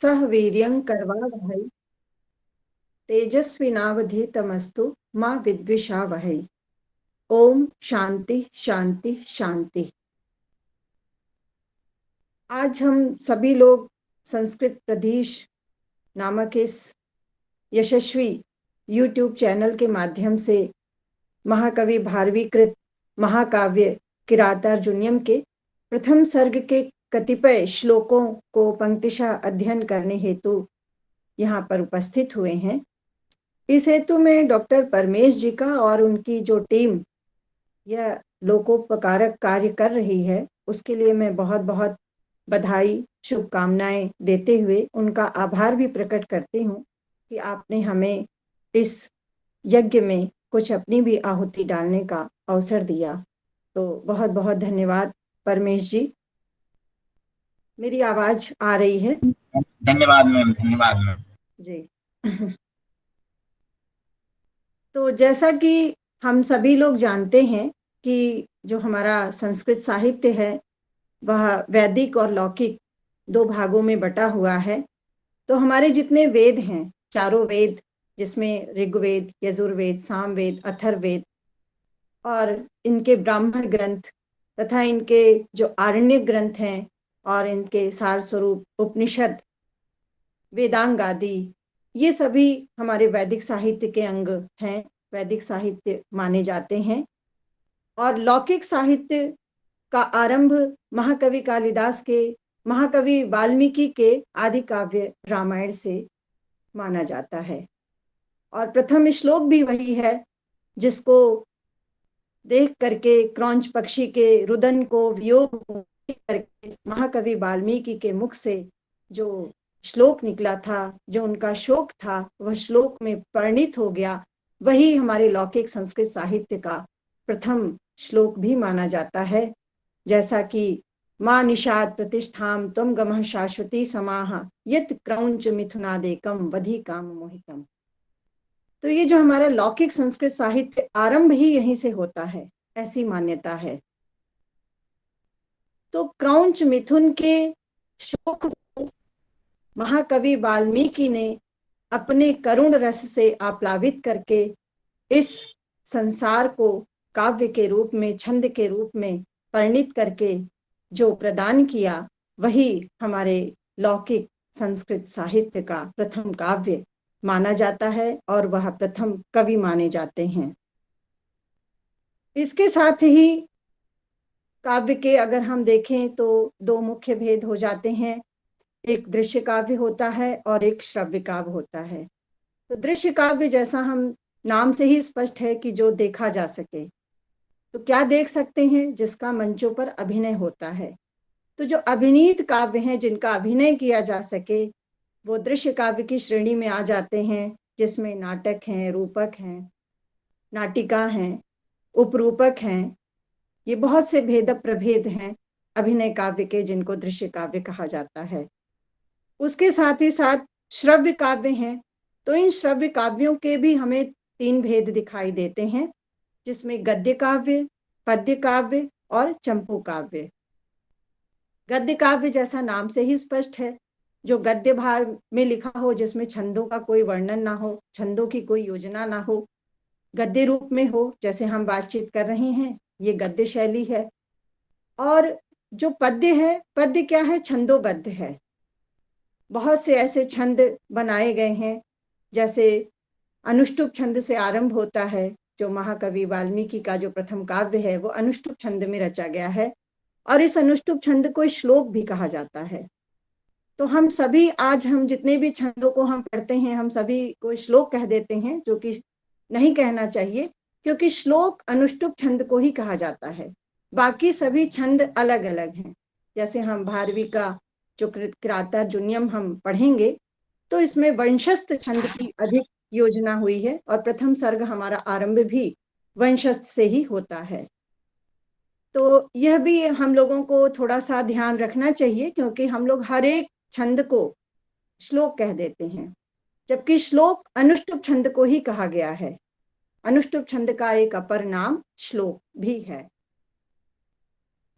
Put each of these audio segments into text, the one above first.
सह वीर्यं कर्वावहै तेजस्विनावधीतमस्तु मा विद्विषावहै। ओम शांति शांति शांति। आज हम सभी लोग संस्कृत प्रदेश नामक इस यशस्वी YouTube चैनल के माध्यम से महाकवि भारवीकृत महाकाव्य किरातार्जुनीयम के प्रथम सर्ग के कतिपय श्लोकों को पंक्तिशः अध्ययन करने हेतु यहाँ पर उपस्थित हुए हैं। इस हेतु में डॉक्टर परमेश जी का और उनकी जो टीम यह लोकोपकारक कार्य कर रही है उसके लिए मैं बहुत बहुत बधाई शुभकामनाएं देते हुए उनका आभार भी प्रकट करती हूँ कि आपने हमें इस यज्ञ में कुछ अपनी भी आहुति डालने का अवसर दिया। तो बहुत बहुत धन्यवाद परमेश जी। मेरी आवाज आ रही है? धन्यवाद मैम, धन्यवाद मैम जी। तो जैसा कि हम सभी लोग जानते हैं कि जो हमारा संस्कृत साहित्य है वह वैदिक और लौकिक दो भागों में बटा हुआ है। तो हमारे जितने वेद हैं, चारों वेद, जिसमें ऋग्वेद, यजुर्वेद, सामवेद, अथर्ववेद और इनके ब्राह्मण ग्रंथ तथा इनके जो आरण्यक ग्रंथ हैं और इनके सार स्वरूप उपनिषद, वेदांग आदि, ये सभी हमारे वैदिक साहित्य के अंग हैं, वैदिक साहित्य माने जाते हैं। और लौकिक साहित्य का आरंभ महाकवि कालिदास के, महाकवि वाल्मीकि के आदि काव्य रामायण से माना जाता है। और प्रथम श्लोक भी वही है जिसको देख करके क्रौंच पक्षी के रुदन को वियोग करके महाकवि वाल्मीकि के मुख से जो श्लोक निकला था, जो उनका शोक था, वह श्लोक में परिणित हो गया। वही हमारे लौकिक संस्कृत साहित्य का प्रथम श्लोक भी माना जाता है। जैसा कि माँ निषाद प्रतिष्ठाम त्वं गमः शाश्वती समाह यत् क्रौंच मिथुनादेकम वधि काम मोहितम। तो ये जो हमारा लौकिक संस्कृत साहित्य आरंभ ही यहीं से होता है, ऐसी मान्यता है। तो क्रौंच मिथुन के शोक को महाकवि वाल्मीकि ने अपने करुण रस से आप्लावित करके इस संसार को काव्य के रूप में, छंद के रूप में परिणित करके जो प्रदान किया, वही हमारे लौकिक संस्कृत साहित्य का प्रथम काव्य माना जाता है और वह प्रथम कवि माने जाते हैं। इसके साथ ही काव्य के अगर हम देखें तो दो मुख्य भेद हो जाते हैं। एक दृश्य काव्य होता है और एक श्रव्य काव्य होता है। तो दृश्य काव्य, जैसा हम नाम से ही स्पष्ट है कि जो देखा जा सके। तो क्या देख सकते हैं? जिसका मंचों पर अभिनय होता है। तो जो अभिनीत काव्य हैं, जिनका अभिनय किया जा सके, वो दृश्य काव्य की श्रेणी में आ जाते हैं, जिसमें नाटक हैं, रूपक हैं, नाटिका हैं, उपरूपक हैं। ये बहुत से भेद प्रभेद हैं अभिनय काव्य के, जिनको दृश्य काव्य कहा जाता है। उसके साथ ही साथ श्रव्य काव्य हैं। तो इन श्रव्य काव्यों के भी हमें तीन भेद दिखाई देते हैं, जिसमें गद्य काव्य, पद्य काव्य और चंपू काव्य। गद्य काव्य जैसा नाम से ही स्पष्ट है, जो गद्य भाग में लिखा हो, जिसमें छंदों का कोई वर्णन ना हो, छंदों की कोई योजना ना हो, गद्य रूप में हो, जैसे हम बातचीत कर रहे हैं, ये गद्य शैली है। और जो पद्य है, पद्य क्या है? छंदोबद्ध है। बहुत से ऐसे छंद बनाए गए हैं, जैसे अनुष्टुप छंद से आरंभ होता है। जो महाकवि वाल्मीकि का जो प्रथम काव्य है वो अनुष्टुप छंद में रचा गया है, और इस अनुष्टुप छंद को श्लोक भी कहा जाता है। तो हम सभी, आज हम जितने भी छंदों को हम पढ़ते हैं, हम सभी को श्लोक कह देते हैं, जो कि नहीं कहना चाहिए, क्योंकि श्लोक अनुष्टुप छंद को ही कहा जाता है। बाकी सभी छंद अलग अलग हैं। जैसे हम भारवी का जो किरातार्जुनीयम हम पढ़ेंगे, तो इसमें वंशस्थ छंद की अधिक योजना हुई है, और प्रथम सर्ग हमारा आरंभ भी वंशस्थ से ही होता है। तो यह भी हम लोगों को थोड़ा सा ध्यान रखना चाहिए, क्योंकि हम लोग हर एक छंद को श्लोक कह देते हैं, जबकि श्लोक अनुष्टुप छंद को ही कहा गया है। अनुष्टुप छंद का एक अपर नाम श्लोक भी है।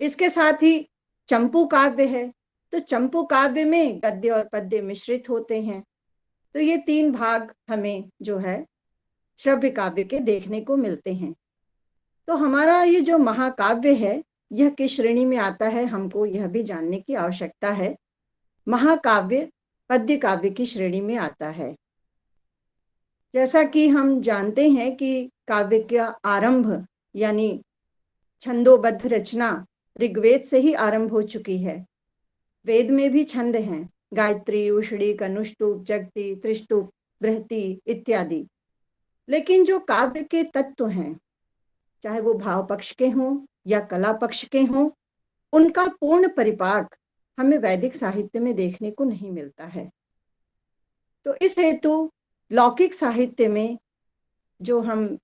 इसके साथ ही चंपू काव्य है। तो चंपू काव्य में गद्य और पद्य मिश्रित होते हैं। तो ये 3 भाग हमें जो है श्रव्य काव्य के देखने को मिलते हैं। तो हमारा ये जो महाकाव्य है यह किस श्रेणी में आता है, हमको यह भी जानने की आवश्यकता है। महाकाव्य पद्य काव्य की श्रेणी में आता है। जैसा कि हम जानते हैं कि काव्य का आरंभ यानी छंदोबद्ध रचना ऋग्वेद से ही आरंभ हो चुकी है। वेद में भी छंद हैं, गायत्री, उषड़ी, कनुष्टुप, जगती, त्रिष्टुप, बृहति इत्यादि। लेकिन जो काव्य के तत्व हैं, चाहे वो भाव पक्ष के हों या कला पक्ष के हों, उनका पूर्ण परिपाक हमें वैदिक साहित्य में देखने को नहीं मिलता है। तो इस हेतु लौकिक साहित्य में जो हम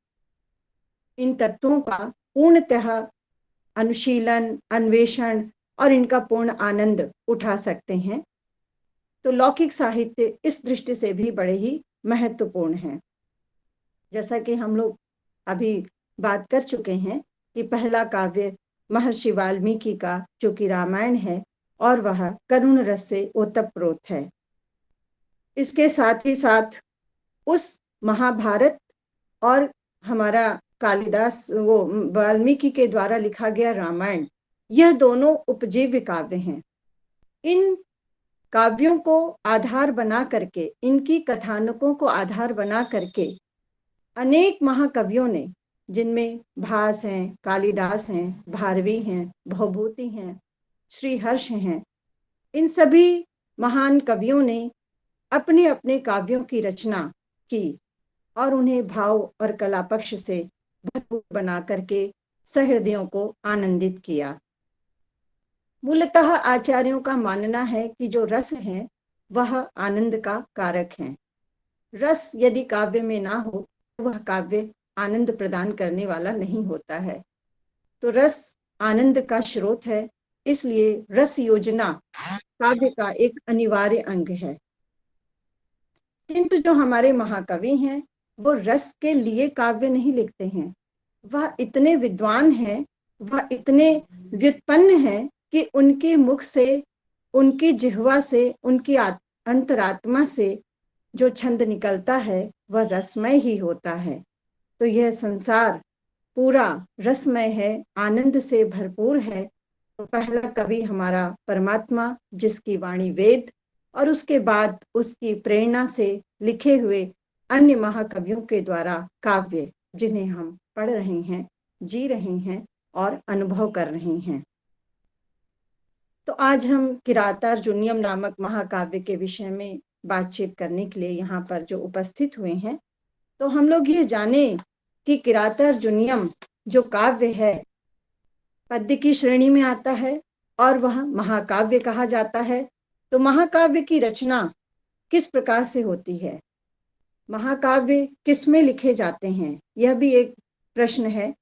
इन तत्वों का पूर्णतः अनुशीलन, अन्वेषण और इनका पूर्ण आनंद उठा सकते हैं, तो लौकिक साहित्य इस दृष्टि से भी बड़े ही महत्वपूर्ण है। जैसा कि हम लोग अभी बात कर चुके हैं कि पहला काव्य महर्षि वाल्मीकि का जो कि रामायण है और वह करुण रस से ओतप्रोत है। इसके साथ ही साथ उस महाभारत और हमारा कालिदास वो वाल्मीकि के द्वारा लिखा गया रामायण, यह दोनों उपजीव्य काव्य हैं। इन काव्यों को आधार बना करके, इनकी कथानकों को आधार बना करके अनेक महाकवियों ने, जिनमें भास हैं, कालिदास हैं, भारवी हैं, भवभूति हैं, श्रीहर्ष हैं, इन सभी महान कवियों ने अपने अपने काव्यों की रचना की और उन्हें भाव और कला पक्ष से भरपूर बना करके सहृदयों को आनंदित किया। मूलतः आचार्यों का मानना है कि जो रस है वह आनंद का कारक है। रस यदि काव्य में ना हो तो वह काव्य आनंद प्रदान करने वाला नहीं होता है। तो रस आनंद का स्रोत है, इसलिए रस योजना काव्य का एक अनिवार्य अंग है। किंतु जो हमारे महाकवि हैं वो रस के लिए काव्य नहीं लिखते हैं। वह इतने विद्वान हैं, वह इतने व्युत्पन्न हैं कि उनके मुख से, उनकी जिह्वा से, उनकी अंतरात्मा से जो छंद निकलता है वह रसमय ही होता है। तो यह संसार पूरा रसमय है, आनंद से भरपूर है। तो पहला कवि हमारा परमात्मा, जिसकी वाणी वेद, और उसके बाद उसकी प्रेरणा से लिखे हुए अन्य महाकवियों के द्वारा काव्य, जिन्हें हम पढ़ रहे हैं, जी रहे हैं और अनुभव कर रहे हैं। तो आज हम किरातार्जुनीयम नामक महाकाव्य के विषय में बातचीत करने के लिए यहाँ पर जो उपस्थित हुए हैं, तो हम लोग ये जाने कि किरातार्जुनीयम जो काव्य है पद्य की श्रेणी में आता है और वह महाकाव्य कहा जाता है। तो महाकाव्य की रचना किस प्रकार से होती है, महाकाव्य किस में लिखे जाते हैं, यह भी एक प्रश्न है।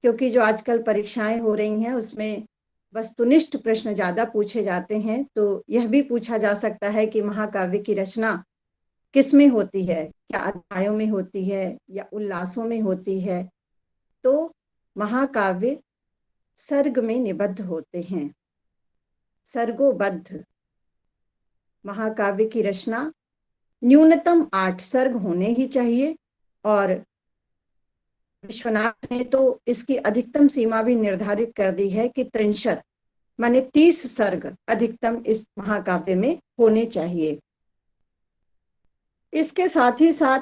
क्योंकि जो आजकल परीक्षाएं हो रही हैं उसमें वस्तुनिष्ठ प्रश्न ज्यादा पूछे जाते हैं, तो यह भी पूछा जा सकता है कि महाकाव्य की रचना किस में होती है, क्या अध्यायों में होती है या उल्लासों में होती है। तो महाकाव्य सर्ग में निबद्ध होते हैं, सर्गोबद्ध। महाकाव्य की रचना न्यूनतम 8 सर्ग होने ही चाहिए, और विश्वनाथ ने तो इसकी अधिकतम सीमा भी निर्धारित कर दी है कि 63 माने 30 सर्ग अधिकतम इस महाकाव्य में होने चाहिए। इसके साथ ही साथ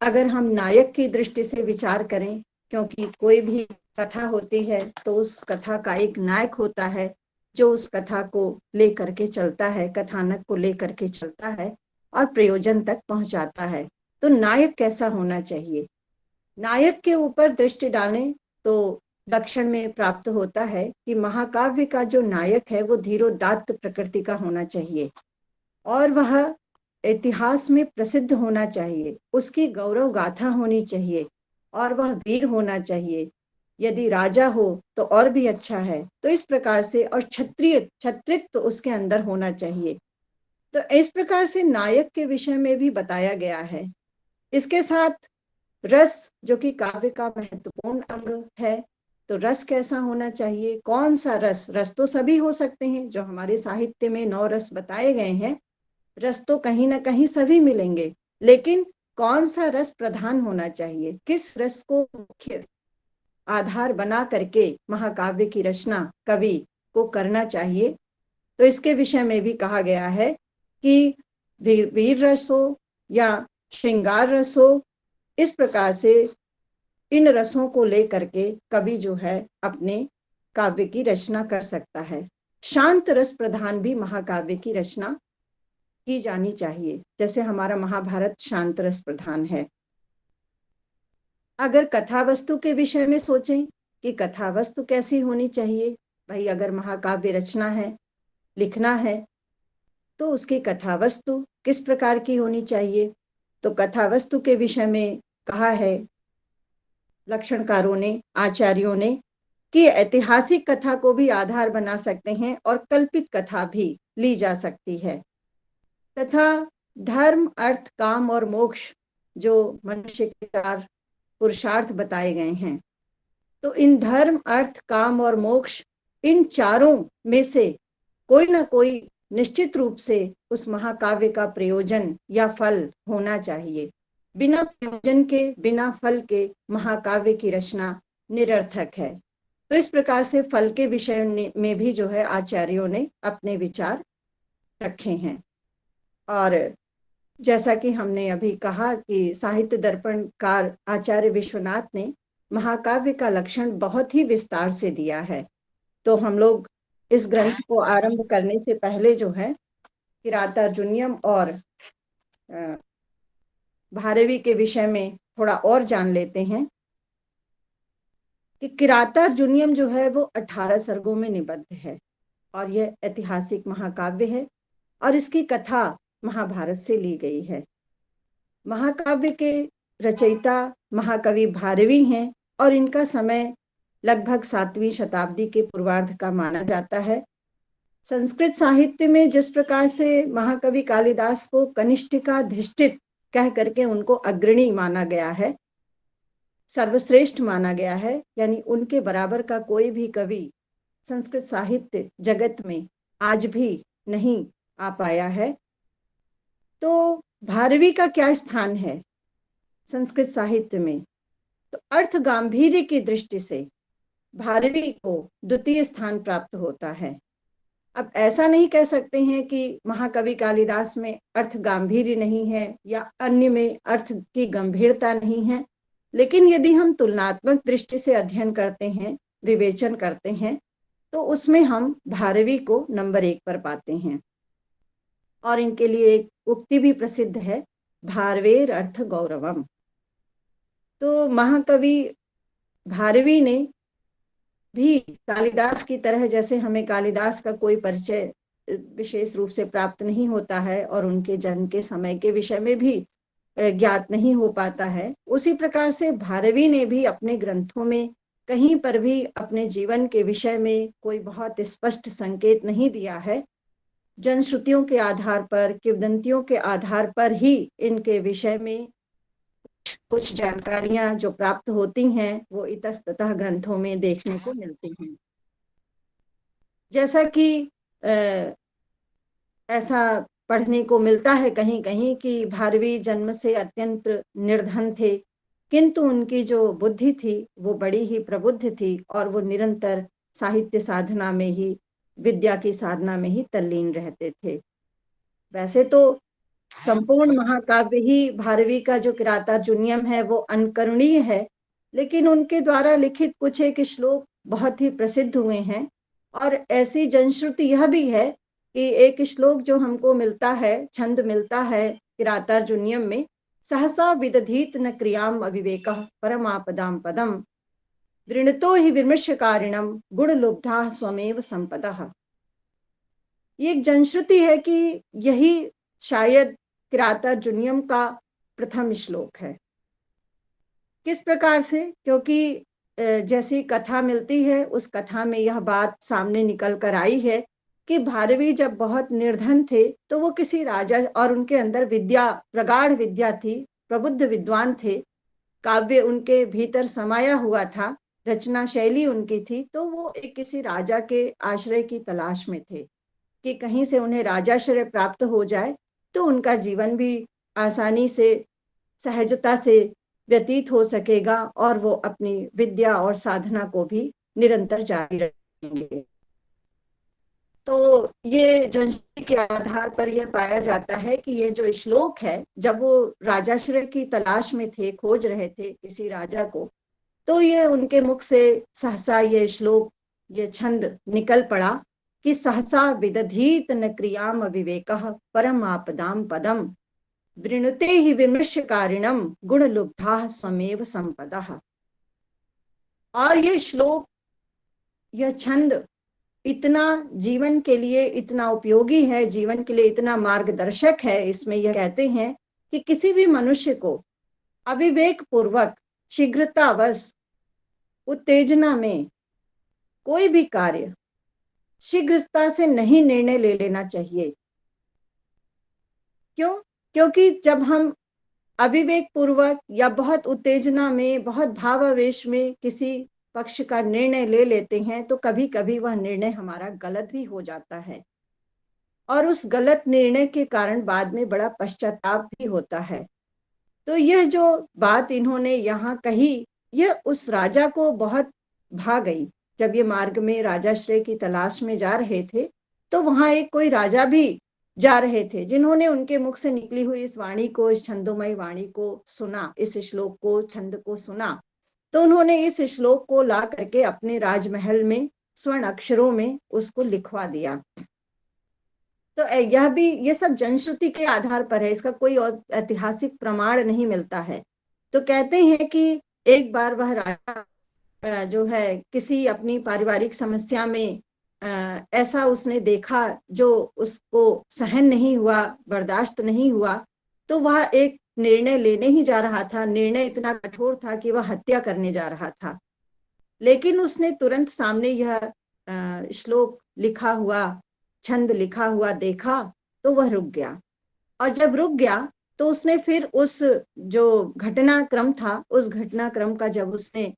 अगर हम नायक की दृष्टि से विचार करें, क्योंकि कोई भी कथा होती है तो उस कथा का एक नायक होता है जो उस कथा को लेकर के चलता है, कथानक को लेकर के चलता है और प्रयोजन तक पहुंचाता है। तो नायक कैसा होना चाहिए, नायक के ऊपर दृष्टि डालें तो लक्षण में प्राप्त होता है कि महाकाव्य का जो नायक है वो धीरोदात्त प्रकृति का होना चाहिए और वह इतिहास में प्रसिद्ध होना चाहिए, उसकी गौरव गाथा होनी चाहिए और वह वीर होना चाहिए। यदि राजा हो तो और भी अच्छा है। तो इस प्रकार से, और छत्रित्व तो उसके अंदर होना चाहिए। तो इस प्रकार से नायक के विषय में भी बताया गया है। इसके साथ रस, जो कि काव्य का महत्वपूर्ण अंग है, तो रस कैसा होना चाहिए, कौन सा रस, रस तो सभी हो सकते हैं, जो हमारे साहित्य में 9 रस बताए गए हैं, रस तो कहीं ना कहीं सभी मिलेंगे, लेकिन कौन सा रस प्रधान होना चाहिए, किस रस को मुख्य आधार बना करके महाकाव्य की रचना कवि को करना चाहिए। तो इसके विषय में भी कहा गया है कि वीर रस हो या श्रृंगार रस हो, इस प्रकार से इन रसों को लेकर के कवि जो है अपने काव्य की रचना कर सकता है। शांत रस प्रधान भी महाकाव्य की रचना की जानी चाहिए, जैसे हमारा महाभारत शांत रस प्रधान है। अगर कथा वस्तु के विषय में सोचें कि कथा वस्तु कैसी होनी चाहिए, भाई अगर महाकाव्य रचना है, लिखना है, तो उसकी कथा वस्तु किस प्रकार की होनी चाहिए। तो कथा वस्तु के विषय में कहा है लक्षणकारों ने, आचार्यों ने, कि ऐतिहासिक कथा को भी आधार बना सकते हैं और कल्पित कथा भी ली जा सकती है, तथा धर्म, अर्थ, काम और मोक्ष जो मनुष्य के 4 पुरुषार्थ बताए गए हैं, तो इन धर्म, अर्थ, काम और मोक्ष, इन चारों में से कोई ना कोई निश्चित रूप से उस महाकाव्य का प्रयोजन या फल होना चाहिए। बिना प्रयोजन के, बिना फल के महाकाव्य की रचना निरर्थक है। तो इस प्रकार से फल के विषय में भी जो है आचार्यों ने अपने विचार रखे हैं। और जैसा कि हमने अभी कहा कि साहित्य दर्पणकार आचार्य विश्वनाथ ने महाकाव्य का लक्षण बहुत ही विस्तार से दिया है। तो हम लोग इस ग्रंथ को आरंभ करने से पहले जो है किरातार्जुनीयम और भारवी के विषय में थोड़ा और जान लेते हैं कि किरातार्जुनीयम जो है वो 18 सर्गों में निबद्ध है और यह ऐतिहासिक महाकाव्य है और इसकी कथा महाभारत से ली गई है। महाकाव्य के रचयिता महाकवि भारवी हैं और इनका समय लगभग 7वीं शताब्दी के पूर्वार्ध का माना जाता है। संस्कृत साहित्य में जिस प्रकार से महाकवि कालिदास को कनिष्ठिकाधिष्ठित कह करके उनको अग्रणी माना गया है, सर्वश्रेष्ठ माना गया है, यानी उनके बराबर का कोई भी कवि संस्कृत साहित्य जगत में आज भी नहीं आ पाया है। तो भारवी का क्या स्थान है संस्कृत साहित्य में, तो अर्थ गांधीर्य की दृष्टि से भारवी को द्वितीय स्थान प्राप्त होता है। अब ऐसा नहीं कह सकते हैं कि महाकवि कालिदास में अर्थ गांधीर्य नहीं है या अन्य में अर्थ की गंभीरता नहीं है, लेकिन यदि हम तुलनात्मक दृष्टि से अध्ययन करते हैं, विवेचन करते हैं, तो उसमें हम भारवी को नंबर 1 पर पाते हैं। और इनके लिए एक उक्ति भी प्रसिद्ध है, भारवेर अर्थ गौरवम। तो महाकवि भारवी ने भी कालिदास की तरह, जैसे हमें कालिदास का कोई परिचय विशेष रूप से प्राप्त नहीं होता है और उनके जन्म के समय के विषय में भी ज्ञात नहीं हो पाता है, उसी प्रकार से भारवी ने भी अपने ग्रंथों में कहीं पर भी अपने जीवन के विषय में कोई बहुत स्पष्ट संकेत नहीं दिया है। जनश्रुतियों के आधार पर, किंवदंतियों के आधार पर ही इनके विषय में कुछ जानकारियां जो प्राप्त होती हैं वो इतस्ततः ग्रंथों में देखने को मिलती हैं। जैसा कि ऐसा पढ़ने को मिलता है कहीं कहीं कि भारवी जन्म से अत्यंत निर्धन थे, किंतु उनकी जो बुद्धि थी वो बड़ी ही प्रबुद्ध थी और वो निरंतर साहित्य साधना में ही, विद्या की साधना में ही तल्लीन रहते थे। वैसे तो संपूर्ण महाकाव्य ही भारवी का जो किरातार्जुनीयम है वो अनुकरणीय है, लेकिन उनके द्वारा लिखित कुछ एक श्लोक बहुत ही प्रसिद्ध हुए हैं। और ऐसी जनश्रुति यह भी है कि एक श्लोक जो हमको मिलता है, छंद मिलता है किरातार्जुनीयम में, सहसा विदधीत न क्रियाम अविवेकः परमापदाम पदम वृणतो ही विमर्शकारिणम गुण लुब्धा स्वमेव संपदः। ये एक जनश्रुति है कि यही शायद किरातार्जुनीयम का प्रथम श्लोक है। किस प्रकार से, क्योंकि जैसी कथा मिलती है उस कथा में यह बात सामने निकल कर आई है कि भारवी जब बहुत निर्धन थे तो वो किसी राजा, और उनके अंदर विद्या, प्रगाढ़ विद्या थी, प्रबुद्ध विद्वान थे, काव्य उनके भीतर समाया हुआ था, रचना शैली उनकी थी, तो वो एक किसी राजा के आश्रय की तलाश में थे कि कहीं से उन्हें राजाश्रय प्राप्त हो जाए तो उनका जीवन भी आसानी से, सहजता से व्यतीत हो सकेगा और वो अपनी विद्या और साधना को भी निरंतर जारी रखेंगे। तो ये जनश्रुति के आधार पर यह पाया जाता है कि ये जो श्लोक है, जब वो राजाश्रय की तलाश में थे, खोज रहे थे किसी राजा को, तो ये उनके मुख से सहसा ये श्लोक, ये छंद निकल पड़ा कि सहसा विदधीत न क्रियाम विवेकः परम आपदाम पदम वृणुते ही विमृश्यकारिणम गुण लुब्धा स्वमेव संपदः। और ये श्लोक, यह छंद इतना जीवन के लिए इतना उपयोगी है, जीवन के लिए इतना मार्गदर्शक है। इसमें यह कहते हैं कि किसी भी मनुष्य को अविवेक पूर्वक, शीघ्रतावश, उत्तेजना में कोई भी कार्य शीघ्रता से नहीं निर्णय ले लेना चाहिए। क्यों? क्योंकि जब हम अविवेक पूर्वक या बहुत उत्तेजना में, बहुत भावावेश में किसी पक्ष का निर्णय ले लेते हैं तो कभी कभी वह निर्णय हमारा गलत भी हो जाता है और उस गलत निर्णय के कारण बाद में बड़ा पश्चाताप भी होता है। तो यह जो बात इन्होंने यहाँ कही, यह उस राजा को बहुत भा गई। जब ये मार्ग में राजाश्रय की तलाश में जा रहे थे तो वहां एक कोई राजा भी जा रहे थे, जिन्होंने उनके मुख से निकली हुई इस वाणी को, इस छंदोमय वाणी को सुना, इस श्लोक को, छंद को सुना। तो उन्होंने इस श्लोक को ला करके अपने राजमहल में स्वर्ण अक्षरों में उसको लिखवा दिया। तो यह भी, ये सब जनश्रुति के आधार पर है, इसका कोई और ऐतिहासिक प्रमाण नहीं मिलता है। तो कहते हैं कि एक बार वह राजा जो है किसी अपनी पारिवारिक समस्या में ऐसा उसने देखा जो उसको सहन नहीं हुआ, बर्दाश्त नहीं हुआ, तो वह एक निर्णय लेने ही जा रहा था। निर्णय इतना कठोर था कि वह हत्या करने जा रहा था, लेकिन उसने तुरंत सामने यह श्लोक लिखा हुआ, छंद लिखा हुआ देखा तो वह रुक गया। और जब रुक गया तो उसने फिर उस जो घटनाक्रम था, उस घटनाक्रम का जब उसने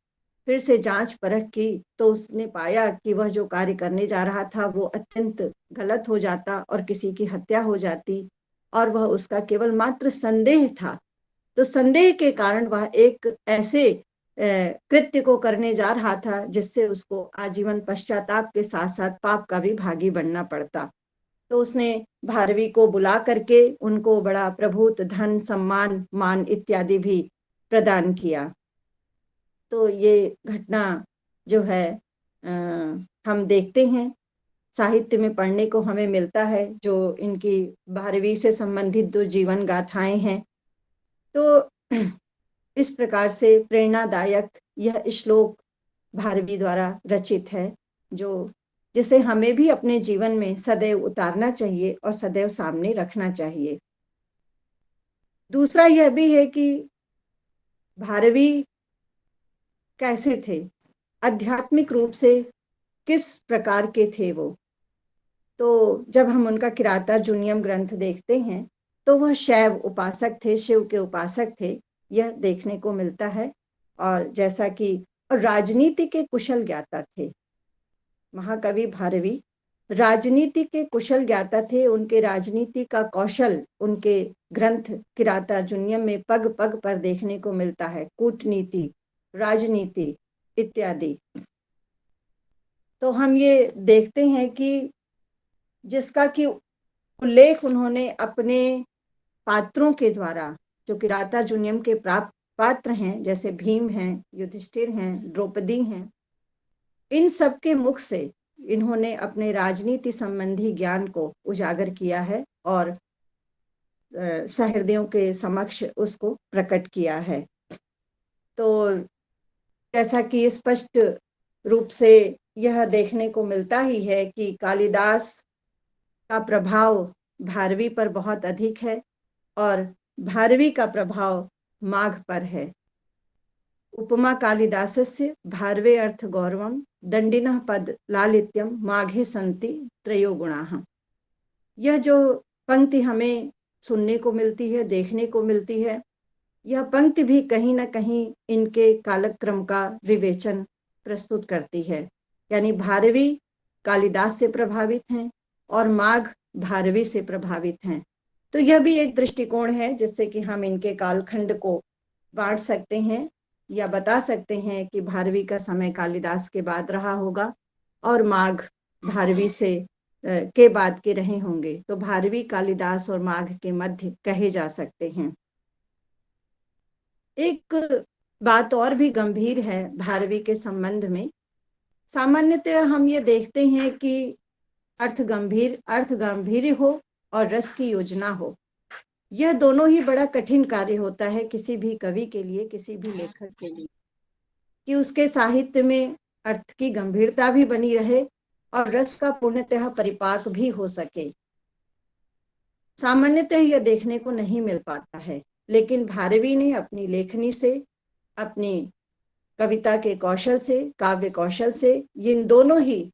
फिर से जांच परख की तो उसने पाया कि वह जो कार्य करने जा रहा था वो अत्यंत गलत हो जाता और किसी की हत्या हो जाती, और वह उसका केवल मात्र संदेह था। तो संदेह के कारण वह एक ऐसे कृत्य को करने जा रहा था जिससे उसको आजीवन पश्चाताप के साथ साथ पाप का भी भागी बनना पड़ता। तो उसने भारवी को बुला करके उनको बड़ा प्रभुत, धन, सम्मान, मान इत्यादि भी प्रदान किया। तो ये घटना जो है हम देखते हैं, साहित्य में पढ़ने को हमें मिलता है, जो इनकी भारवी से संबंधित जो जीवन गाथाएं हैं। तो इस प्रकार से प्रेरणादायक यह श्लोक भारवी द्वारा रचित है, जो जिसे हमें भी अपने जीवन में सदैव उतारना चाहिए और सदैव सामने रखना चाहिए। दूसरा यह भी है कि भारवी कैसे थे, आध्यात्मिक रूप से किस प्रकार के थे वो। तो जब हम उनका किरातार्जुनीयम ग्रंथ देखते हैं तो वह शैव उपासक थे, शिव के उपासक थे, यह देखने को मिलता है। और जैसा कि राजनीति के कुशल ज्ञाता थे महाकवि भारवी, राजनीति के कुशल ज्ञाता थे। उनके राजनीति का कौशल उनके ग्रंथ किरातार्जुनीयम में पग पग पर देखने को मिलता है, कूटनीति, राजनीति इत्यादि। तो हम ये देखते हैं कि जिसका कि उल्लेख उन्होंने अपने पात्रों के द्वारा, जो किरातार्जुनीयम के प्राप्त पात्र हैं, जैसे भीम हैं, युधिष्ठिर हैं, द्रौपदी हैं, इन सब के मुख से इन्होंने अपने राजनीति संबंधी ज्ञान को उजागर किया है और सहृदयों के समक्ष उसको प्रकट किया है। तो जैसा कि स्पष्ट रूप से यह देखने को मिलता ही है कि कालिदास का प्रभाव भारवी पर बहुत अधिक है और भारवी का प्रभाव माघ पर है। उपमा कालिदासस्य भारवे अर्थ गौरवम दंडिनः पद लालित्यम माघे संति त्रयो गुणाः। यह जो पंक्ति हमें सुनने को मिलती है, देखने को मिलती है, यह पंक्ति भी कहीं ना कहीं इनके कालक्रम का विवेचन प्रस्तुत करती है। यानी भारवी कालिदास से प्रभावित हैं और माघ भारवी से प्रभावित हैं। तो यह भी एक दृष्टिकोण है जिससे कि हम इनके कालखंड को बांट सकते हैं या बता सकते हैं कि भारवी का समय कालिदास के बाद रहा होगा और माघ भारवी से के बाद के रहे होंगे। तो भारवी कालिदास और माघ के मध्य कहे जा सकते हैं। एक बात और भी गंभीर है भारवी के संबंध में। सामान्यतः हम ये देखते हैं कि अर्थ गंभीर हो और रस की योजना हो। यह दोनों ही बड़ा कठिन कार्य होता है किसी भी कवि के लिए, किसी भी लेखक के लिए, कि उसके साहित्य में अर्थ की गंभीरता भी बनी रहे और रस का पूर्णतः परिपाक भी हो सके। सामान्यतः यह देखने को नहीं मिल पाता है, लेकिन भारवी ने अपनी लेखनी से, अपनी कविता के कौशल से, काव्य कौशल से इन दोनों ही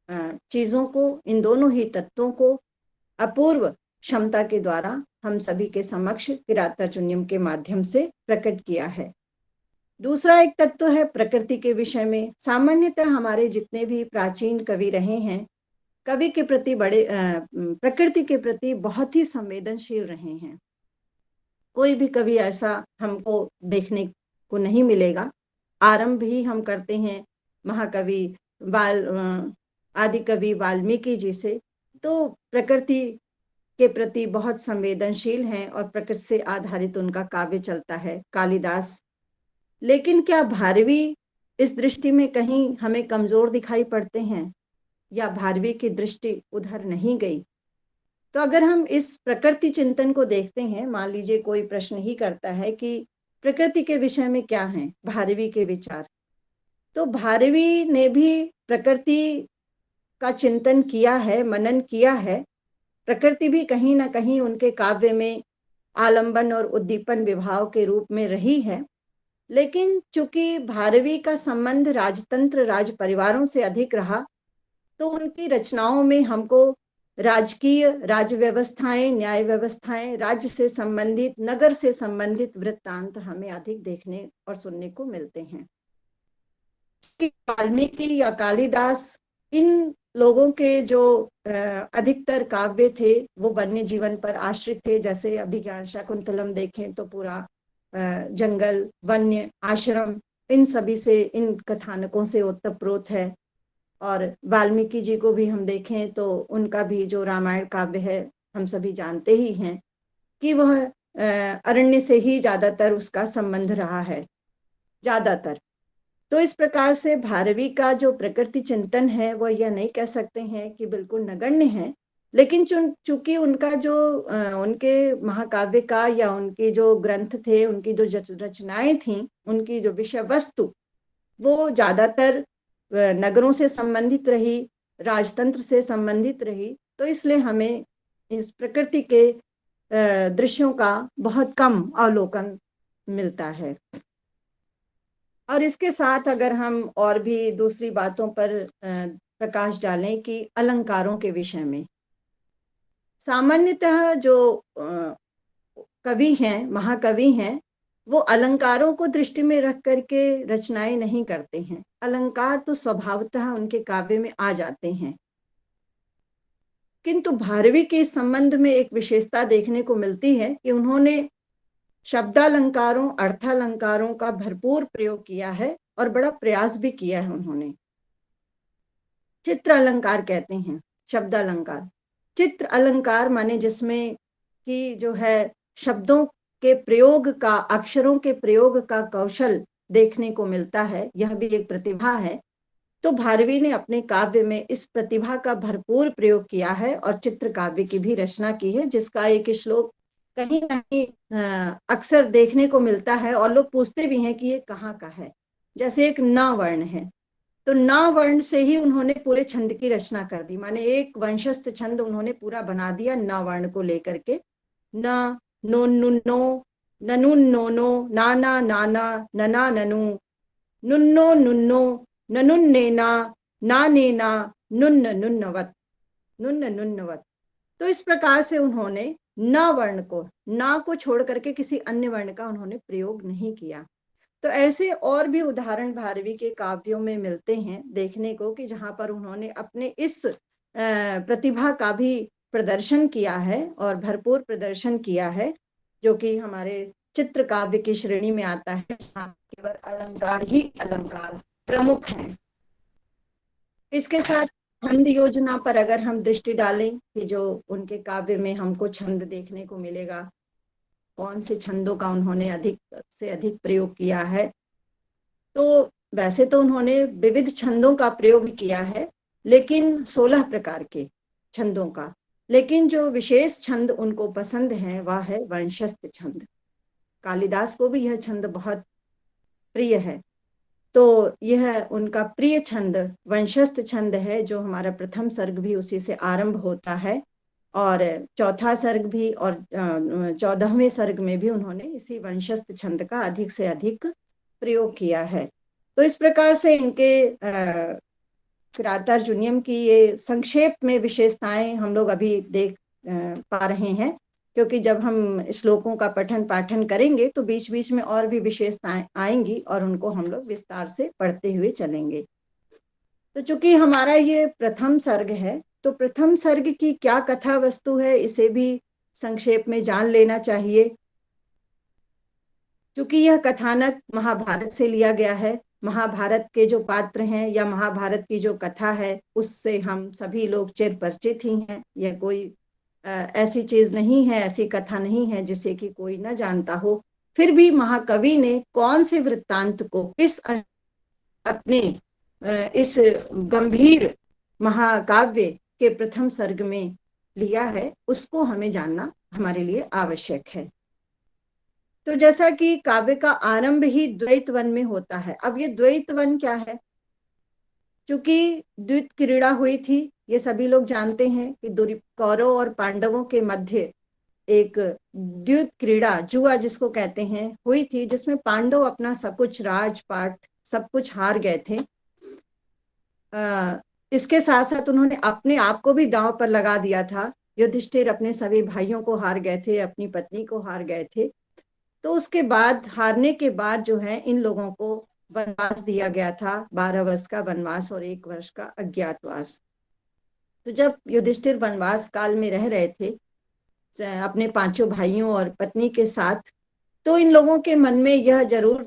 चीजों को, इन दोनों ही तत्वों को अपूर्व क्षमता के द्वारा हम सभी के समक्ष किरातार्जुनीयम के माध्यम से प्रकट किया है। दूसरा एक तत्व है प्रकृति के विषय में। सामान्यतः हमारे जितने भी प्राचीन कवि रहे हैं, कवि के प्रति प्रकृति के प्रति बहुत ही संवेदनशील रहे हैं। कोई भी कवि ऐसा हमको देखने को नहीं मिलेगा। आरंभ ही हम करते हैं महाकवि आदि कवि वाल्मीकि जी से, तो प्रकृति के प्रति बहुत संवेदनशील हैं और प्रकृति से आधारित उनका काव्य चलता है। कालिदास, लेकिन क्या भारवी इस दृष्टि में कहीं हमें कमजोर दिखाई पड़ते हैं या भारवी की दृष्टि उधर नहीं गई? तो अगर हम इस प्रकृति चिंतन को देखते हैं, मान लीजिए कोई प्रश्न ही करता है कि प्रकृति के विषय में क्या है भारवी के विचार, तो भारवी ने भी प्रकृति का चिंतन किया है, मनन किया है। प्रकृति भी कहीं ना कहीं उनके काव्य में आलंबन और उद्दीपन विभाव के रूप में रही है। लेकिन चूंकि भारवी का संबंध राजतंत्र, राज परिवारों से अधिक रहा, तो उनकी रचनाओं में हमको राजकीय, राज व्यवस्थाएं, न्याय व्यवस्थाएं, राज्य से संबंधित, नगर से संबंधित वृत्तांत हमें अधिक देखने और सुनने को मिलते हैं। वाल्मीकि या कालिदास, इन लोगों के जो अधिकतर काव्य थे वो वन्य जीवन पर आश्रित थे। जैसे अभिज्ञान शाकुंतलम देखें तो पूरा जंगल, वन्य, आश्रम, इन सभी से, इन कथानकों से ओतप्रोत है। और वाल्मीकि जी को भी हम देखें तो उनका भी जो रामायण काव्य है, हम सभी जानते ही हैं कि वह अरण्य से ही ज्यादातर उसका संबंध रहा है, ज्यादातर। तो इस प्रकार से भारवी का जो प्रकृति चिंतन है वो यह नहीं कह सकते हैं कि बिल्कुल नगण्य है, लेकिन चूंकि उनका जो उनके महाकाव्य का या उनके जो ग्रंथ थे, उनकी जो रचनाएं थी, उनकी जो विषय वस्तु वो ज्यादातर नगरों से संबंधित रही, राजतंत्र से संबंधित रही, तो इसलिए हमें इस प्रकृति के दृश्यों का बहुत कम अवलोकन मिलता है। और इसके साथ अगर हम और भी दूसरी बातों पर प्रकाश डालें कि अलंकारों के विषय में, सामान्यतः जो कवि हैं, महाकवि हैं, वो अलंकारों को दृष्टि में रख करके रचनाएं नहीं करते हैं। अलंकार तो स्वभावतः उनके काव्य में आ जाते हैं, किंतु भारवी के संबंध में एक विशेषता देखने को मिलती है कि उन्होंने शब्दालंकारों, अर्थालंकारों का भरपूर प्रयोग किया है और बड़ा प्रयास भी किया है उन्होंने। चित्र अलंकार कहते हैं, शब्दालंकार। चित्र अलंकार माने जिसमें कि जो है शब्दों के प्रयोग का, अक्षरों के प्रयोग का कौशल देखने को मिलता है, यह भी एक प्रतिभा है। तो भारवी ने अपने काव्य में इस प्रतिभा का भरपूर प्रयोग किया है और चित्र काव्य की भी रचना की है, जिसका एक श्लोक कहीं कहीं अक्सर देखने को मिलता है और लोग पूछते भी हैं कि ये कहाँ का है। जैसे एक न वर्ण है, तो न वर्ण से ही उन्होंने पूरे छंद की रचना कर दी, माने एक वंशस्थ छंद उन्होंने पूरा बना दिया न वर्ण को लेकर के। न, नो, नुन्नो, ननुन, नोनो, नाना, नाना, नना, ननु, नुन्नो, नुन्नो, ननुन, नेना, ना, नेना, नुन्न, नुन्नवत, नुन्न, नुन्नवत। तो इस प्रकार से उन्होंने न वर्ण को, ना को छोड़ करके किसी अन्य वर्ण का उन्होंने प्रयोग नहीं किया। तो ऐसे और भी उदाहरण भारवी के काव्यों में मिलते हैं देखने को, कि जहां पर उन्होंने अपने इस प्रतिभा का भी प्रदर्शन किया है और भरपूर प्रदर्शन किया है, जो कि हमारे चित्र काव्य की श्रेणी में आता है, जहाँ केवल अलंकार ही अलंकार प्रमुख हैं। इसके साथ छंद योजना पर अगर हम दृष्टि डालें कि जो उनके काव्य में हमको छंद देखने को मिलेगा, कौन से छंदों का उन्होंने अधिक से अधिक प्रयोग किया है, तो वैसे तो उन्होंने विविध छंदों का प्रयोग किया है, लेकिन 16 प्रकार के छंदों का, लेकिन जो विशेष छंद उनको पसंद है वह है वंशस्थ छंद। कालिदास को भी यह छंद बहुत प्रिय है। तो यह उनका प्रिय छंद वंशस्थ छंद है, जो हमारा प्रथम सर्ग भी उसी से आरंभ होता है, और चौथा सर्ग भी, और 14वें सर्ग में भी उन्होंने इसी वंशस्थ छंद का अधिक से अधिक प्रयोग किया है। तो इस प्रकार से इनके किरातार्जुनीयम की ये संक्षेप में विशेषताएं हम लोग अभी देख पा रहे हैं, क्योंकि जब हम श्लोकों का पठन पाठन करेंगे तो बीच बीच में और भी विशेषताएं आएंगी और उनको हम लोग विस्तार से पढ़ते हुए चलेंगे। तो चूंकि हमारा ये प्रथम सर्ग है, तो प्रथम सर्ग की क्या कथा वस्तु है इसे भी संक्षेप में जान लेना चाहिए। चूंकि यह कथानक महाभारत से लिया गया है, महाभारत के जो पात्र हैं या महाभारत की जो कथा है उससे हम सभी लोग चिर परिचित ही हैं। यह कोई ऐसी चीज नहीं है, ऐसी कथा नहीं है जिसे कि कोई न जानता हो। फिर भी महाकवि ने कौन से वृत्तांत को किस अपने इस गंभीर महाकाव्य के प्रथम सर्ग में लिया है, उसको हमें जानना हमारे लिए आवश्यक है। तो जैसा कि काव्य का आरंभ ही द्वैत वन में होता है। अब ये द्वैत वन क्या है? क्योंकि द्वैत क्रीड़ा हुई थी, ये सभी लोग जानते हैं कि कौरव और पांडवों के मध्य एक द्वैत क्रीड़ा, जुआ जिसको कहते हैं, हुई थी, जिसमें पांडव अपना सब कुछ, राजपाट सब कुछ हार गए थे। इसके साथ साथ उन्होंने अपने आप को भी दांव पर लगा दिया था। युधिष्ठिर अपने सभी भाइयों को हार गए थे, अपनी पत्नी को हार गए थे। तो उसके बाद, हारने के बाद जो है, इन लोगों को वनवास दिया गया था, 12 वर्ष का वनवास और 1 वर्ष का अज्ञातवास। तो जब युधिष्ठिर वनवास काल में रह रहे थे अपने 5 भाइयों और पत्नी के साथ, तो इन लोगों के मन में यह जरूर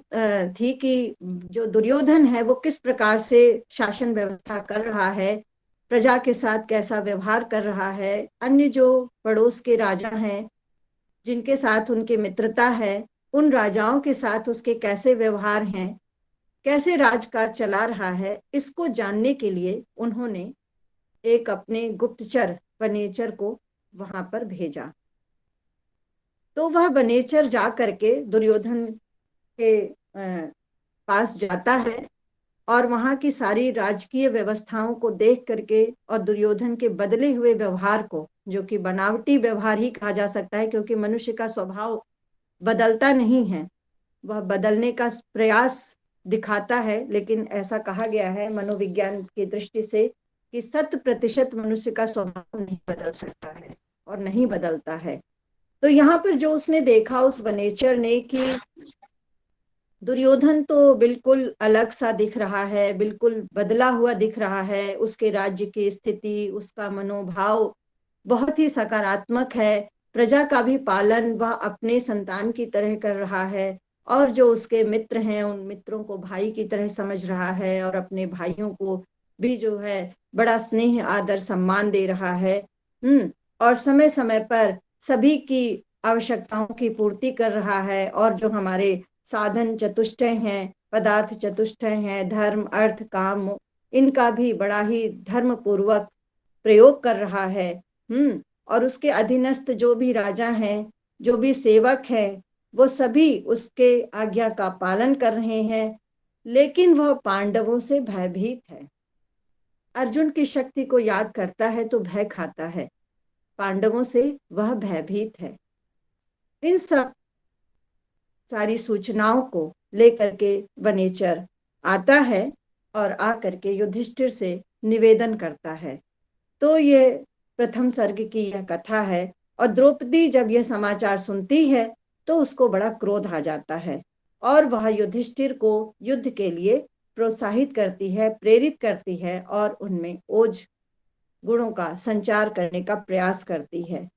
थी कि जो दुर्योधन है वो किस प्रकार से शासन व्यवस्था कर रहा है, प्रजा के साथ कैसा व्यवहार कर रहा है, अन्य जो पड़ोस के राजा हैं जिनके साथ उनकी मित्रता है, उन राजाओं के साथ उसके कैसे व्यवहार हैं, कैसे राजकाज चला रहा है, इसको जानने के लिए उन्होंने एक अपने गुप्तचर वनेचर को वहां पर भेजा। तो वह वनेचर जा करके दुर्योधन के पास जाता है और वहां की सारी राजकीय व्यवस्थाओं को देख करके और दुर्योधन के बदले हुए व्यवहार को, जो कि बनावटी व्यवहार ही कहा जा सकता है, क्योंकि मनुष्य का स्वभाव बदलता नहीं है, वह बदलने का प्रयास दिखाता है, लेकिन ऐसा कहा गया है मनोविज्ञान की दृष्टि से कि 100% मनुष्य का स्वभाव नहीं बदल सकता है और नहीं बदलता है। तो यहाँ पर जो उसने देखा, उस वनेचर ने, कि दुर्योधन तो बिल्कुल अलग सा दिख रहा है, बिल्कुल बदला हुआ दिख रहा है, उसके राज्य की स्थिति, उसका मनोभाव बहुत ही सकारात्मक है, प्रजा का भी पालन वह अपने संतान की तरह कर रहा है, और जो उसके मित्र हैं उन मित्रों को भाई की तरह समझ रहा है, और अपने भाइयों को भी जो है बड़ा स्नेह आदर सम्मान दे रहा है। और समय समय पर सभी की आवश्यकताओं की पूर्ति कर रहा है, और जो हमारे साधन चतुष्टय हैं, पदार्थ चतुष्टय हैं, धर्म अर्थ काम, इनका भी बड़ा ही धर्म पूर्वक प्रयोग कर रहा है। और उसके अधीनस्थ जो भी राजा हैं, जो भी सेवक हैं, वो सभी उसके आज्ञा का पालन कर रहे हैं, लेकिन वह पांडवों से भयभीत है। अर्जुन की शक्ति को याद करता है तो भय खाता है, पांडवों से वह भयभीत है। इन सब सारी सूचनाओं को लेकर के वनेचर आता है और आकर के युधिष्ठिर से निवेदन करता है। तो ये प्रथम सर्ग की यह कथा है। और द्रौपदी जब यह समाचार सुनती है तो उसको बड़ा क्रोध आ जाता है, और वह युधिष्ठिर को युद्ध के लिए प्रोत्साहित करती है, प्रेरित करती है और उनमें ओज गुणों का संचार करने का प्रयास करती है।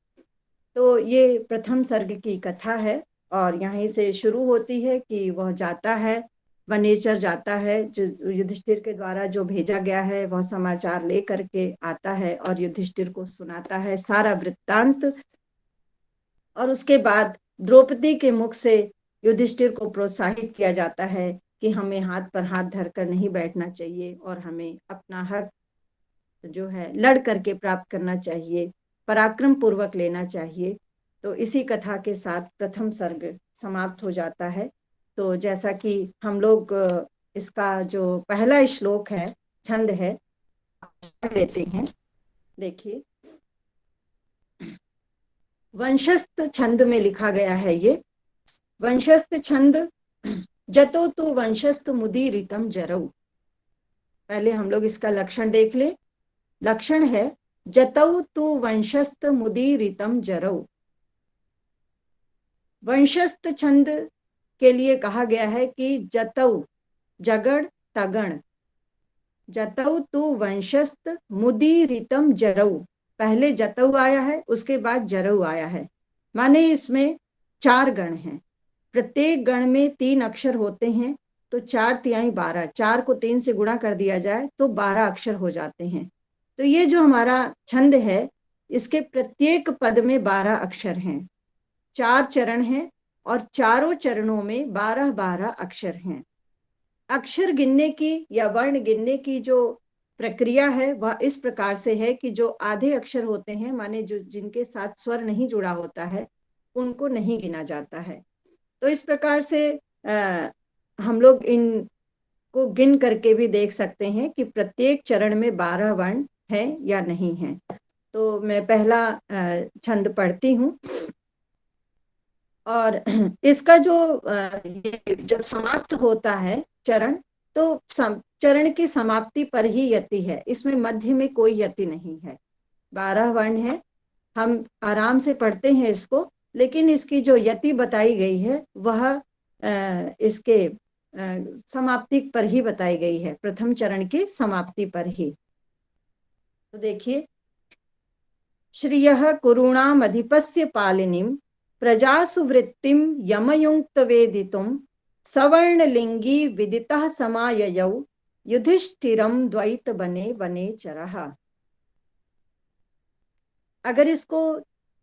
तो ये प्रथम सर्ग की कथा है और यहीं से शुरू होती है कि वह जाता है, वनेचर जाता है, जो युधिष्ठिर के द्वारा जो भेजा गया है वह समाचार ले करके आता है और युधिष्ठिर को सुनाता है सारा वृत्तांत। और उसके बाद द्रौपदी के मुख से युधिष्ठिर को प्रोत्साहित किया जाता है कि हमें हाथ पर हाथ धरकर नहीं बैठना चाहिए और हमें अपना हक जो है लड़ करके प्राप्त करना चाहिए, पराक्रम पूर्वक लेना चाहिए। तो इसी कथा के साथ प्रथम सर्ग समाप्त हो जाता है। तो जैसा कि हम लोग इसका जो पहला श्लोक है, छंद है, लेते हैं। देखिए, वंशस्थ छंद में लिखा गया है ये। वंशस्थ छंद, जतो तु वंशस्थ मुदीरितम जरऊ। पहले हम लोग इसका लक्षण देख ले। लक्षण है जतौ तु वंशस्थ मुदीरितम जरऊ। वंशस्थ छंद के लिए कहा गया है कि जतौ जगड़ तगण, जतौ तु वंशस्थ मुदीरितम जरऊ। पहले जतौ आया है, उसके बाद जरऊ आया है, माने इसमें 4 गण हैं। प्रत्येक गण में 3 अक्षर होते हैं, तो 4 तिहाई 12, 4 को 3 से गुणा कर दिया जाए तो 12 अक्षर हो जाते हैं। तो ये जो हमारा छंद है, इसके प्रत्येक पद में 12 अक्षर हैं। 4 चरण हैं और चारों चरणों में 12-12 अक्षर हैं। अक्षर गिनने की या वर्ण गिनने की जो प्रक्रिया है वह इस प्रकार से है कि जो आधे अक्षर होते हैं, माने जो जिनके साथ स्वर नहीं जुड़ा होता है, उनको नहीं गिना जाता है। तो इस प्रकार से हम लोग इनको गिन करके भी देख सकते हैं कि प्रत्येक चरण में 12 वर्ण है या नहीं है। तो मैं पहला छंद पढ़ती हूँ। और इसका जो ये जब समाप्त होता है चरण, तो चरण की समाप्ति पर ही यति है, इसमें मध्य में कोई यति नहीं है। 12 वर्ण है, हम आराम से पढ़ते हैं इसको, लेकिन इसकी जो यति बताई गई है वह इसके समाप्ति पर ही बताई गई है, प्रथम चरण की समाप्ति पर ही। तो देखिए, श्रियः कुरूणामधिपस्य पालिनीं प्रजासु वृत्तिं यमयुक्त वेदितुं सवर्णलिंगी विदितः समाययौ युधिष्ठिरं द्वैत बने वनेचरः। अगर इसको,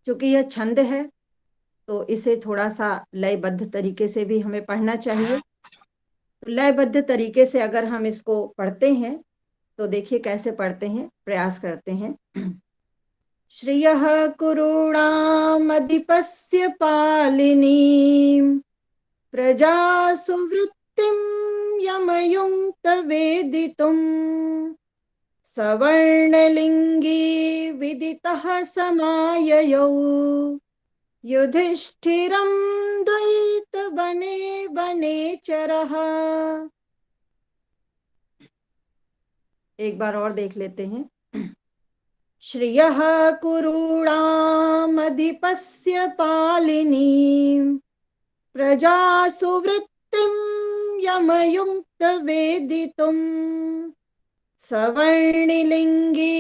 चूंकि यह छंद है तो इसे थोड़ा सा लयबद्ध तरीके से भी हमें पढ़ना चाहिए। लयबद्ध तरीके से अगर हम इसको पढ़ते हैं तो देखिए कैसे पढ़ते हैं, प्रयास करते हैं। श्रियः कुरूणामधिपस्य पालिनीं प्रजासु वृत्तिं यमयुक्त वेदितुं सवर्णलिंगी विदितः समाययौ युधिष्ठिरं द्वैत बने वनेचरः। एक बार और देख लेते हैं। श्रियः कुरूणामधिपस्य पालिनीं प्रजासु वृत्तिं यमयुक्त वेदितुं सवर्णिलिंगी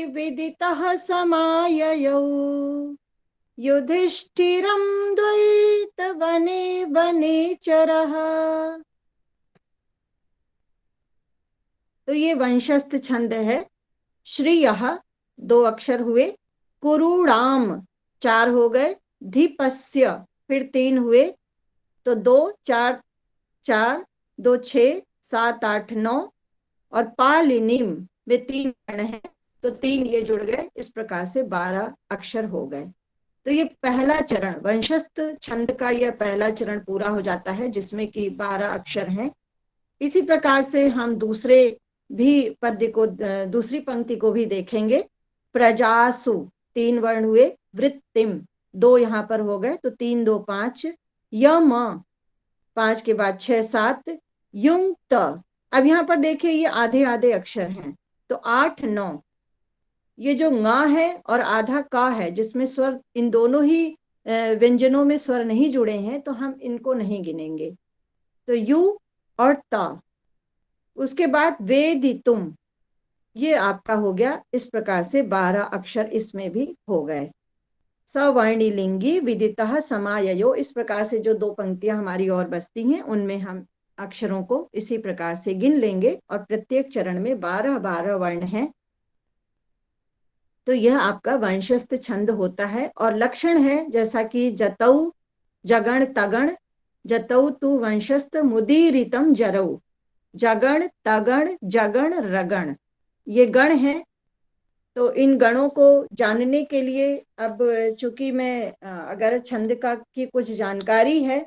विदितः समाययौ युधिष्ठिरं द्वैत वने वनेचरः। तो ये वंशस्थ छंद है। श्रियः 2 अक्षर हुए, कुरूणाम 4 हो गए, धिपस्य फिर 3 हुए, तो 2 4 4 2 6 7 8 9, और पालिनीम में 3 वर्ण है तो 3 ये जुड़ गए, इस प्रकार से 12 अक्षर हो गए। तो ये पहला चरण, वंशस्थ छंद का यह पहला चरण पूरा हो जाता है जिसमें कि 12 अक्षर हैं। इसी प्रकार से हम दूसरे भी पद्य को, दूसरी पंक्ति को भी देखेंगे। प्रजासु 3 वर्ण हुए, वृत्तिम 2 यहाँ पर हो गए तो 3 2 5, यम 5 के बाद 6 7, युक्त, अब यहाँ पर देखिए ये आधे आधे अक्षर हैं तो 8 9, ये जो ङ है और आधा का है जिसमें स्वर, इन दोनों ही व्यंजनों में स्वर नहीं जुड़े हैं तो हम इनको नहीं गिनेंगे। तो यू और ता, उसके बाद वेदितुम, ये आपका हो गया। इस प्रकार से 12 अक्षर इसमें भी हो गए। सवर्णिलिंगी विदितः समाययो, इस प्रकार से जो 2 पंक्तियां हमारी और बचती हैं उनमें हम अक्षरों को इसी प्रकार से गिन लेंगे और प्रत्येक चरण में 12-12 वर्ण हैं। तो यह आपका वंशस्थ छंद होता है। और लक्षण है जैसा कि जतौ जगण तगण, जतौ तु वंशस्थ मुदीरितम जरौ, जगण तगण जगण रगण, ये गण है। तो इन गणों को जानने के लिए अब चूंकि मैं अगर छंद का की कुछ जानकारी है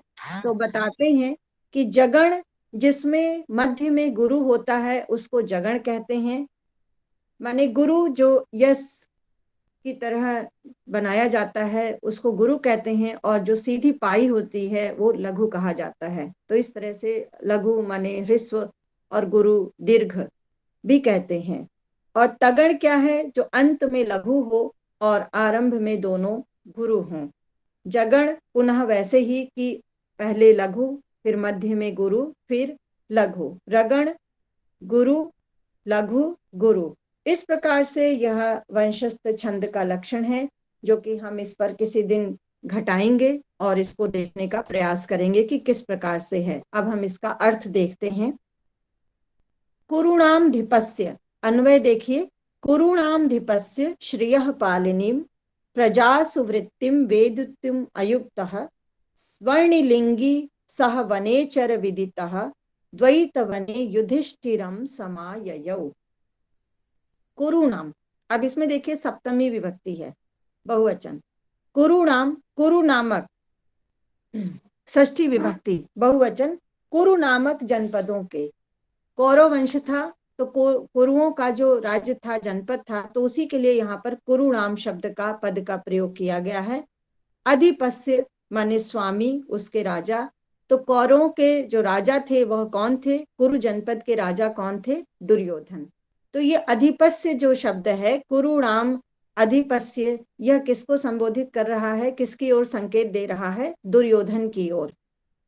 तो बताते हैं कि जगण, जिसमें मध्य में गुरु होता है उसको जगण कहते हैं। माने गुरु जो यस की तरह बनाया जाता है उसको गुरु कहते हैं, और जो सीधी पाई होती है वो लघु कहा जाता है। तो इस तरह से लघु माने ह्रस्व और गुरु दीर्घ भी कहते हैं। और तगड़ क्या है, जो अंत में लघु हो और आरंभ में दोनों गुरु हों। जगण पुनः वैसे ही कि पहले लघु, फिर मध्य में गुरु, फिर लघु। रगण गुरु लघु गुरु। इस प्रकार से यह वंशस्थ छंद का लक्षण है, जो कि हम इस पर किसी दिन घटाएंगे और इसको देखने का प्रयास करेंगे कि किस प्रकार से है। अब हम इसका अर्थ देखते हैं। कुरुणाम धिपस्य, अन्वय देखिए। कुरुणाम धिपस्य श्रियः पालिनीम प्रजा सुवृत्तिम वेदितुम अयुक्तः स्वर्णिलिंगी सह वनेचर विदितः द्वैत वने युधिष्ठिरम समाययौ। कुरुणाम, अब इसमें देखिए सप्तमी विभक्ति है, बहुवचन। कुरुणाम, कुरु नामक, षष्ठी विभक्ति बहुवचन, कुरु नामक जनपदों के। कौरव वंश था तो कुरुओं का जो राज्य था, जनपद था, तो उसी के लिए यहाँ पर कुरुणाम शब्द का पद का प्रयोग किया गया है। अधिपस्य माने स्वामी, उसके राजा। तो कौरवों के जो राजा थे वह कौन थे? कुरु जनपद के राजा कौन थे? दुर्योधन। तो ये अधिपस्य जो शब्द है, कुरुणाम अधिपस्य, यह किसको संबोधित कर रहा है, किसकी ओर संकेत दे रहा है? दुर्योधन की ओर।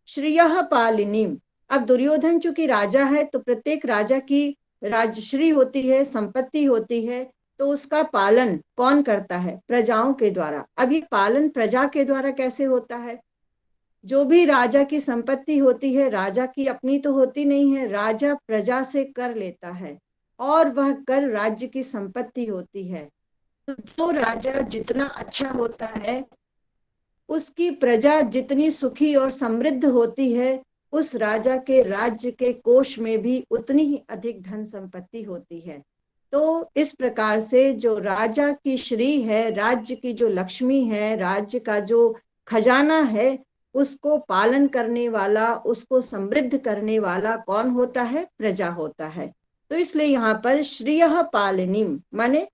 श्रियः पालिनीम, अब दुर्योधन चूंकि राजा है तो प्रत्येक राजा की राजश्री होती है, संपत्ति होती है, तो उसका पालन कौन करता है? प्रजाओं के द्वारा। अब ये पालन प्रजा के द्वारा कैसे होता है? जो भी राजा की संपत्ति होती है, राजा की अपनी तो होती नहीं है, राजा प्रजा से कर लेता है और वह कर राज्य की संपत्ति होती है। तो जो राजा जितना अच्छा होता है, उसकी प्रजा जितनी सुखी और समृद्ध होती है, उस राजा के राज्य के कोष में भी उतनी ही अधिक धन संपत्ति होती है। तो इस प्रकार से जो राजा की श्री है, राज्य की जो लक्ष्मी है, राज्य का जो खजाना है, उसको पालन करने वाला, उसको समृद्ध करने वाला कौन होता है? प्रजा होता है। तो इसलिए यहाँ पर श्रियः पालिनीम माने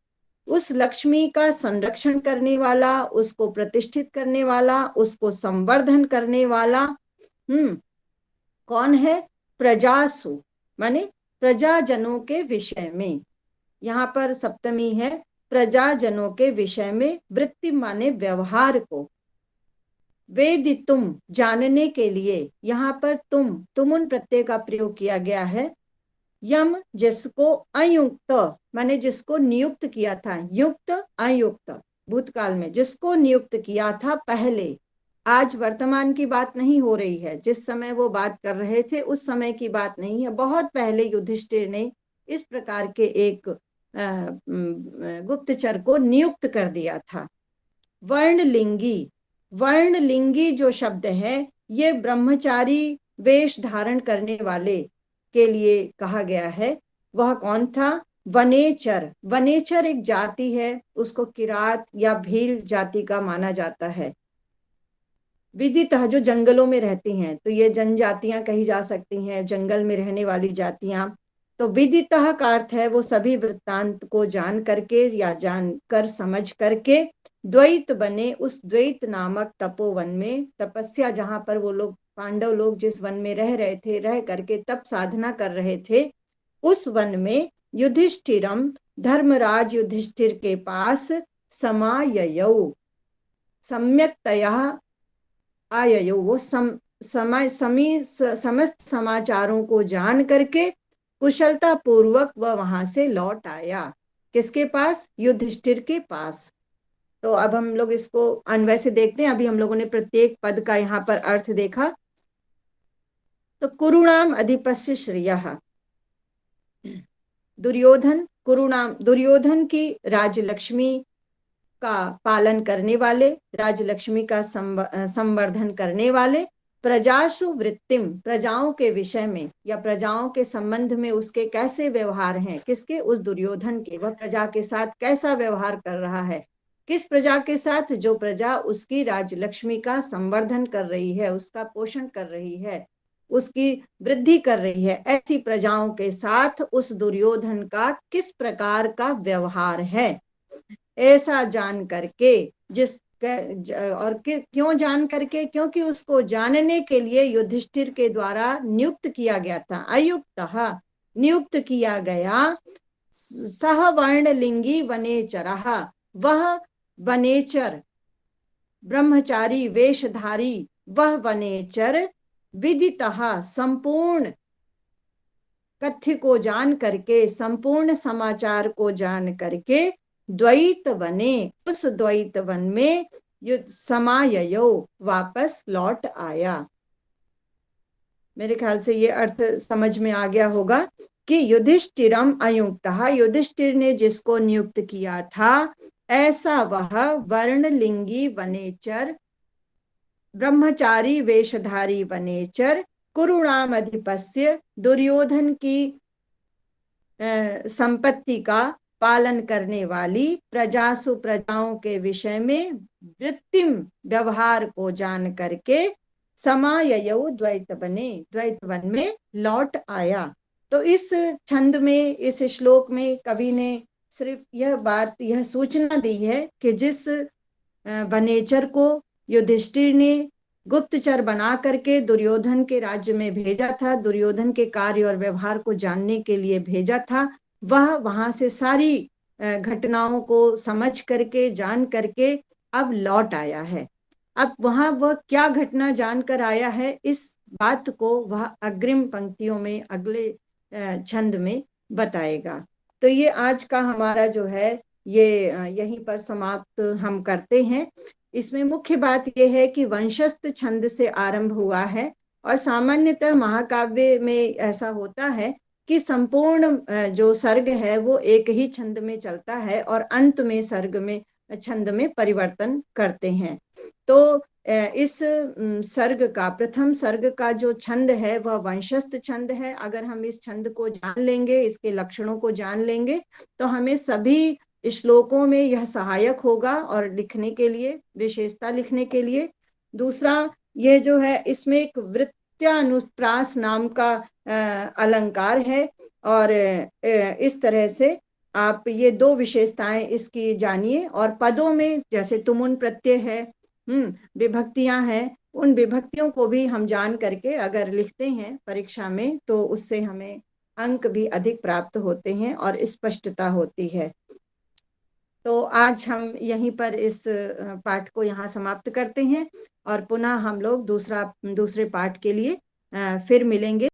उस लक्ष्मी का संरक्षण करने वाला, उसको प्रतिष्ठित करने वाला, उसको संवर्धन करने वाला कौन है? प्रजासु माने प्रजाजनों के विषय में। यहाँ पर सप्तमी है, प्रजाजनों के विषय में। वृत्ति माने व्यवहार को। वेदितुम जानने के लिए, यहाँ पर तुमुन प्रत्यय का प्रयोग किया गया है। यम जिसको अयुक्त माने जिसको नियुक्त किया था, युक्त अयुक्त भूतकाल में जिसको नियुक्त किया था पहले। आज वर्तमान की बात नहीं हो रही है, जिस समय वो बात कर रहे थे उस समय की बात नहीं है, बहुत पहले युधिष्ठिर ने इस प्रकार के एक गुप्तचर को नियुक्त कर दिया था। वर्णलिंगी, वर्णलिंगी जो शब्द है ये ब्रह्मचारी वेश धारण करने वाले के लिए कहा गया है। वह कौन था? वनेचर। वनेचर एक जाति है, उसको किरात या भील जाति का माना जाता है। विदितः जो जंगलों में रहती हैं, तो ये जनजातियां कही जा सकती हैं, जंगल में रहने वाली जातियां। तो विदितः का अर्थ है वो सभी वृत्तांत को जान करके या जान कर समझ करके द्वैत बने, उस द्वैत नामक तपोवन में, तपस्या जहां पर वो लोग पांडव लोग जिस वन में रह रहे थे, रह करके तप साधना कर रहे थे, उस वन में युधिष्ठिरम धर्मराज युधिष्ठिर के पास समाययौ, सम्यक्तया आययौ, वो समस्त समाचारों को जान करके कुशलता पूर्वक वह वहां से लौट आया। किसके पास? युधिष्ठिर के पास। तो अब हम लोग इसको अन्वय से देखते हैं। अभी हम लोगों ने प्रत्येक पद का यहाँ पर अर्थ देखा। तो कुरुणाम अधिपस्य श्रियः, दुर्योधन की राजलक्ष्मी का पालन करने वाले, राजलक्ष्मी का संवर्धन करने वाले, प्रजासु वृत्तिम, प्रजाओं के विषय में या प्रजाओं के संबंध में उसके कैसे व्यवहार हैं, किसके? उस दुर्योधन के। वह प्रजा के साथ कैसा व्यवहार कर रहा है? किस प्रजा के साथ? जो प्रजा उसकी राजलक्ष्मी का संवर्धन कर रही है, उसका पोषण कर रही है, उसकी वृद्धि कर रही है, ऐसी प्रजाओं के साथ उस दुर्योधन का किस प्रकार का व्यवहार है, ऐसा जान करके क्यों जान करके? क्योंकि उसको जानने के लिए युधिष्ठिर के द्वारा नियुक्त किया गया था। अयुक्तः, नियुक्त किया गया। सह वर्णलिंगी वनेचरः, वह वनेचर, ब्रह्मचारी वेशधारी वह वनेचर, विदितः, संपूर्ण कथ्य को जान करके, संपूर्ण समाचार को जान करके, द्वैत वने, उस द्वैत वन में समाययो, वापस लौट आया। मेरे ख्याल से ये अर्थ समझ में आ गया होगा कि युधिष्ठिरम अयुक्तः, युधिष्ठिर ने जिसको नियुक्त किया था, ऐसा वह वर्णलिंगी वनेचर, ब्रह्मचारी वेशधारी वनेचर, कुरुणाम अधिपस्य, दुर्योधन की संपत्ति का पालन करने वाली, प्रजासु, प्रजाओं के विषय में, वृत्तिम, व्यवहार को जान करके, समाययौ द्वैत बने, द्वैत वन में लौट आया। तो इस छंद में, इस श्लोक में कवि ने सिर्फ यह बात, यह सूचना दी है कि जिस वनेचर को युधिष्ठिर ने गुप्तचर बना करके दुर्योधन के राज्य में भेजा था, दुर्योधन के कार्य और व्यवहार को जानने के लिए भेजा था, वह वहां से सारी घटनाओं को समझ करके, जान करके अब लौट आया है। अब वहां वह क्या घटना जानकर आया है, इस बात को वह अग्रिम पंक्तियों में, अगले छंद में बताएगा। तो ये आज का हमारा जो है ये यहीं पर समाप्त हम करते हैं। इसमें मुख्य बात यह है कि वंशस्थ छंद से आरंभ हुआ है, और सामान्यतः महाकाव्य में ऐसा होता है कि संपूर्ण जो सर्ग है वो एक ही छंद में चलता है, और अंत में सर्ग में, छंद में परिवर्तन करते हैं। तो इस सर्ग का, प्रथम सर्ग का जो छंद है वह वंशस्थ छंद है। अगर हम इस छंद को जान लेंगे, इसके लक्षणों को जान लेंगे, तो हमें सभी श्लोकों में यह सहायक होगा और लिखने के लिए, विशेषता लिखने के लिए। दूसरा, ये जो है इसमें एक वृत्त्यानुप्रास नाम का अलंकार है, और इस तरह से आप ये दो विशेषताएं इसकी जानिए। और पदों में जैसे तुमुन प्रत्यय है, विभक्तियां हैं, उन विभक्तियों को भी हम जान करके अगर लिखते हैं परीक्षा में, तो उससे हमें अंक भी अधिक प्राप्त होते हैं और स्पष्टता होती है। तो आज हम यहीं पर इस पाठ को यहाँ समाप्त करते हैं, और पुनः हम लोग दूसरे पाठ के लिए फिर मिलेंगे।